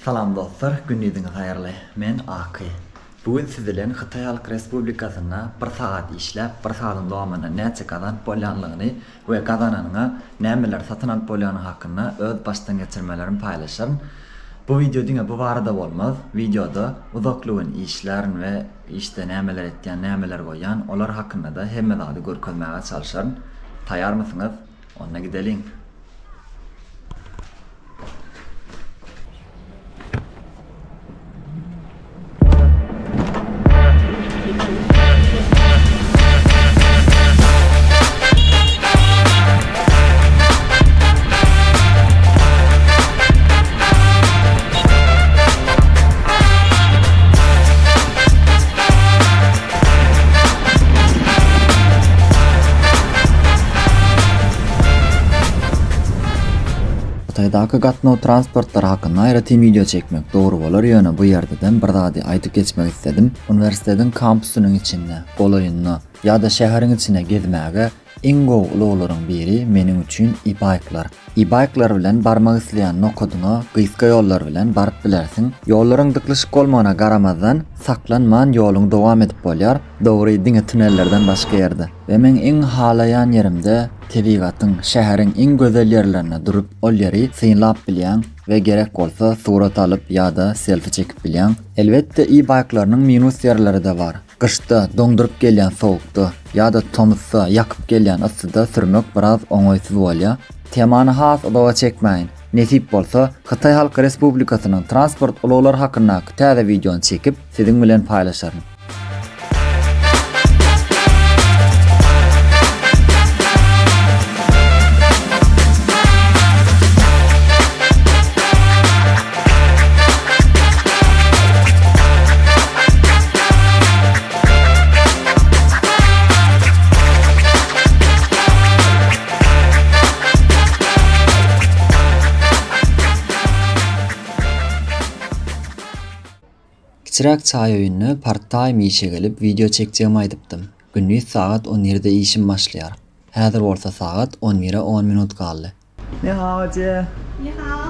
Salam dostlar, günüňiz haýyrly. Men Aky. Bugün siz bilen Hytaý Halk Respublikasyna bir saat işläp, bir saatyň dowamyna näçe gazanyp bolýanlygyny we gazananyňa nämeler satyn alyp bolýany hakynda öz başdan geçirmelerini paýlaşaryn. Bu video diňe bu barada bolmaz. Videoda uzaklygyň işlerini we işte nämeler etýän, nämeler goýan, olar hakynda da hemme zady görkezmäge çalyşaryn. Taýýar mısınız? Onda gidelim. Hytaýdaky gatnaw transportlar hakynda aýratym video çekmek dogry bolar ýöne bu ýerden bir zady aýdyp geçmek istedim. Uniwersitetiň kampusynyň içinde, golaýyna ýa-da şäheriň içine gezmäge iň gowy uluglaryň biri meniň üçin e-bike'lar. E-bike'lar bilen barmak isleýän nokodyňa gyska ýollar bilen baryp bilersiň. Ýollaryň dyklyşyk bolmagyna garamazdan saklanman ýoluň dowam edip bolýar, dogry diňe tünellerden başga ýerde. Ve men iň halaýan ýerimde tebigatyň, şäheriň iň gözel ýerlerine durup ol ýeri synlap bilýän we gerek bolsa surat alyp ýa-da selfie çekip bilýän. Elbetde e-bike'larynyň minus ýerleri de bar. Kışta doňdurup gelýän sowukda ýa-da tomuzsa ýakyp gelýän yssyda sürmek biraz oňoýsuz bolýar. Temany has odawa çekmäň. Nesip bolsa Hytaý Halk Respublikasynyň transport ulaglary hakynda täze videony çekip siziň bilen paýlaşaryn. Kiçirak çaý öýüne part-time işe gelip video çekjegimi aýdypdym. Gündüz saat 17-de işim başlaýar. Häzir bolsa saat 11-e 10 minut galdy. Ni hao jie. Ni hao.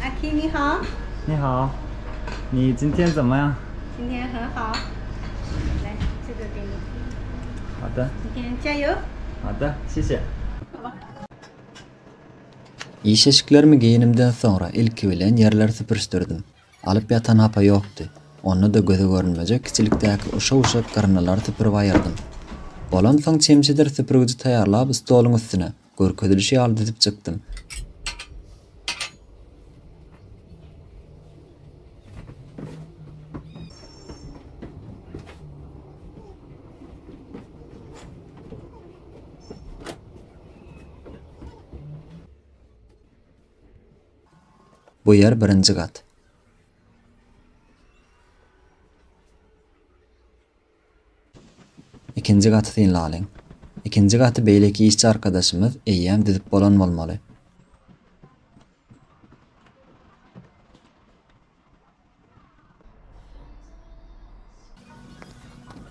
Aki ni hao. Ni hao. Ni 今天怎么样？今天很好。来，这个给你。好的。今天加油。好的，谢谢。İş eşiklerimi giyinimden sonra ilki bilen yerler süpürüşdürdüm. Alıp yatan hapa ýokdy. Onu da göze görünmejek kiçilikdäki uşa-uşa garnalar süpürip aýyrdım. Bolan soň çemçidir süpürgüji taýýarlap stoluň üstüne görkezilişi alyp dizip çykdym. Bu yer birinji gat. İkinci gatı synlalyň. İkinci gatı beýleki işçi arkadaşymyz eýýäm dizip bolan bolmaly.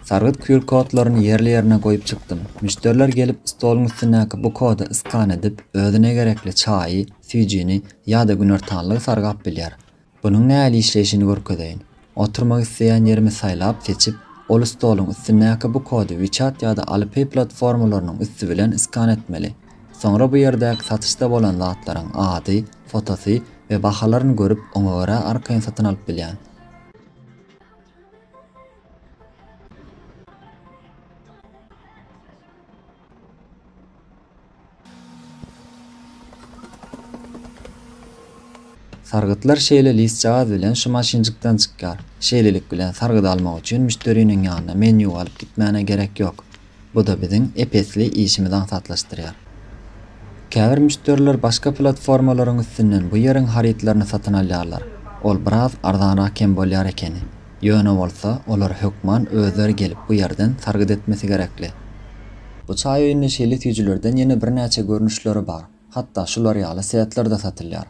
Sargyt QR kodlaryny yerli ýerine goýup çykdym. Müşteriler gelip stoluň üstündäki bu kodu iskan edip özüne gerekli çaýy, süýjini ýa-da günertanlygy sargap bilýär. Bunyň näle işleýişini görkedeýin. Oturmak isleýän ýerimi saýlap seçip ol stoluň üstündäki bu kodu WeChat ýa-da Alipay platformalarynyň üstü bilen iskan etmeli. Soňra bu ýerdäki satışda bolan zatlaryň ady, fotosy we bahalaryny görüp oňa görä arkaýyn satyn alyp bilýän. Sargytlar şeýle listjagaz bilen şu maşynjykdan çykýar. Şeýlelik bilen sargyt almak üçin müşteriniň ýanyna menü alyp gitmäne gerek ýok. Bu da biziň epesli işimizi aňsatlaşdyrýar. Käbir müşteriler başga platformalaryň üstünden bu ýeriň haritlaryny satyn alýarlar. Ol biraz arzanrak kem bolýar ekeni. Ýöne bolsa olar hökman özleri gelip bu ýerden sargyt etmesi gerekli. Bu çaý öýüne şeýle tüýjülerden ýene bir näçe görnüşleri bar. Hatda şular ýaly saatlarda satylýar.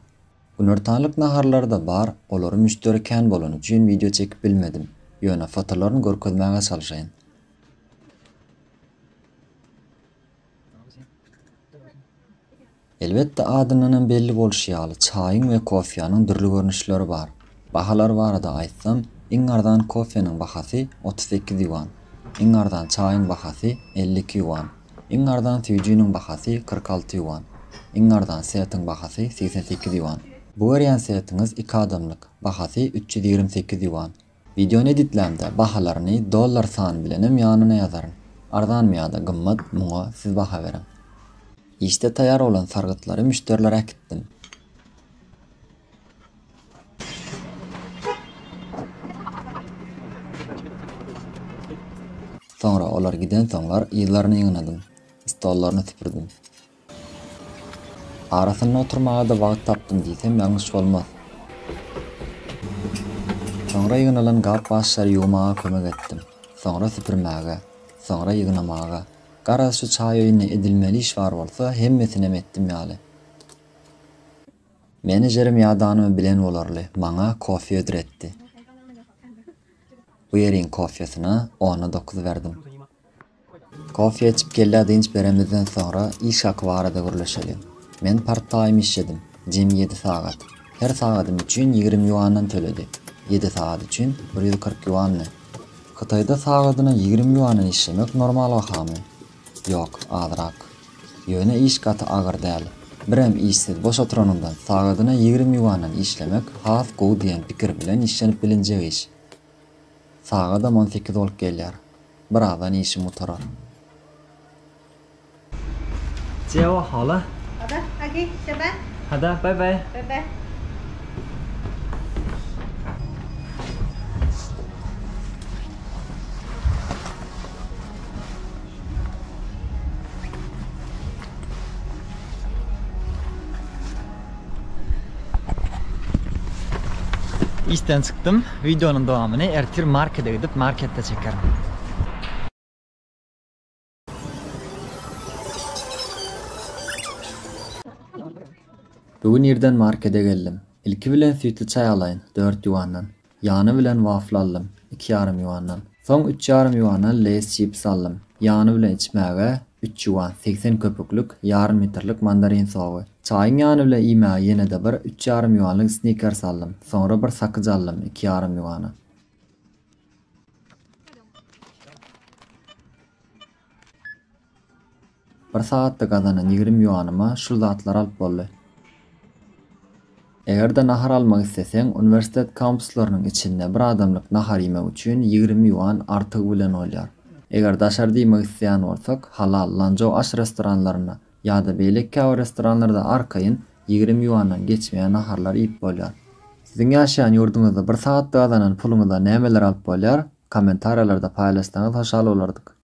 Günertanlyk naharlar da bar, olary müşteri kän bolan üçin video çekip bilmedim. Ýöne fotolaryny görkezmäge çalyşaýyn. Elbette adynyň belli bolşy ýaly çaýyň we kofýanyň dürli görnüşleri bar. Bahalar barada aýtsam, iň ardan kofenin bahasy 38 yuan. Iň ardan çaýyň bahasy 52 yuan. Iň ardan süýjüniň bahasy 46 yuan. Iň ardan seýetiň bahasy 88 yuan. Bu berýän seýetiňiz 2 adamlyk, bahasy 328 yuan. Videony editlemde bahalaryny dollar sany bilenim ýanyna ýazaryn. Ardan ýa-da gymmat muňa siz baha berin. İşte taýar bolan sargytlary müşterilere äkitdim. Sonra olar giden soňlar ýyllaryny ýygnadym. Stollaryny süpürdim. Arasyna oturmaga da wagt tapdym diýsem ýalňyş bolmaz. Sonra ýygnalan gap başlary ýuwmaga kömek etdim. Sonra süpürmäge, sonra ýygnamaga. Gara şu çaý öýüne edilmeli iş bar bolsa hemmesine etdim ýaly. Menejerim ýadanymy bilen bolarly, maňa kofe ödretdi. Bu ýeriň kofesyna 10-9 berdim. Kofe içip gelýär beremizden sonra iş akbarada gürleşelim. Men part-time işledim. Jem 7 sagat. Her sagatym üçin 20 yuandan töledi. 7 sagat üçin 140 yuanny. Hytaýda sagatyna 20 yuandan işlemek normal wakamy. Yok, azrak. Ýöne iş gaty agyr däl. Birem işsiz boş oturanyndan sagatyna 20 yuandan işlemek has gowy diýen pikir bilen işlenip bilinjek iş. Sagada 18 bolup gelýär. Birazdan işim oturar. 接我好了，好的，阿 K 下班，好的，拜拜。拜拜。 İşten çıktım. Videonun devamını ertir markete gidip markette çekerim. Bugün ýerden markete geldim. İlki bilen süýtli çay alayın 4 yuandan. Ýany bilen wafle aldım 2,5 yuandan. Soň 3,5 yuandan Lay's chips aldım. Ýany bilen içmäge 3 yuan 80 köpüklük yarım litrlik mandarin soğuğu. Çayın ýany bilen iýmäge ýene de bir 3,5 yuanlyk Snickers aldım. Sonra bir sakız aldım 2,5 yuana. Bir saatda gazanan 20 yuanyma şu zatlar alyp boldy. Eger-de nahar almak isteseň, universitet kampuslarynyň içinde bir adamlyk nahar ýemek üçin 20 yuan artyg bilen bolýar. Eger daşarda ýemek isleýän bolsak, halal, lanjow aş restoranlaryna ýa-da beýlek käwre restoranlarda arkaýyn 20 yuandan geçmeýän naharlar ýyp bolýar. Siziň ýaşaýan ýurduňyzda bir saatda gazanan puluňyzda nämeler alyp bolýar? Kommentariýalarda paýlaşsaňyz hoşal bolardyk.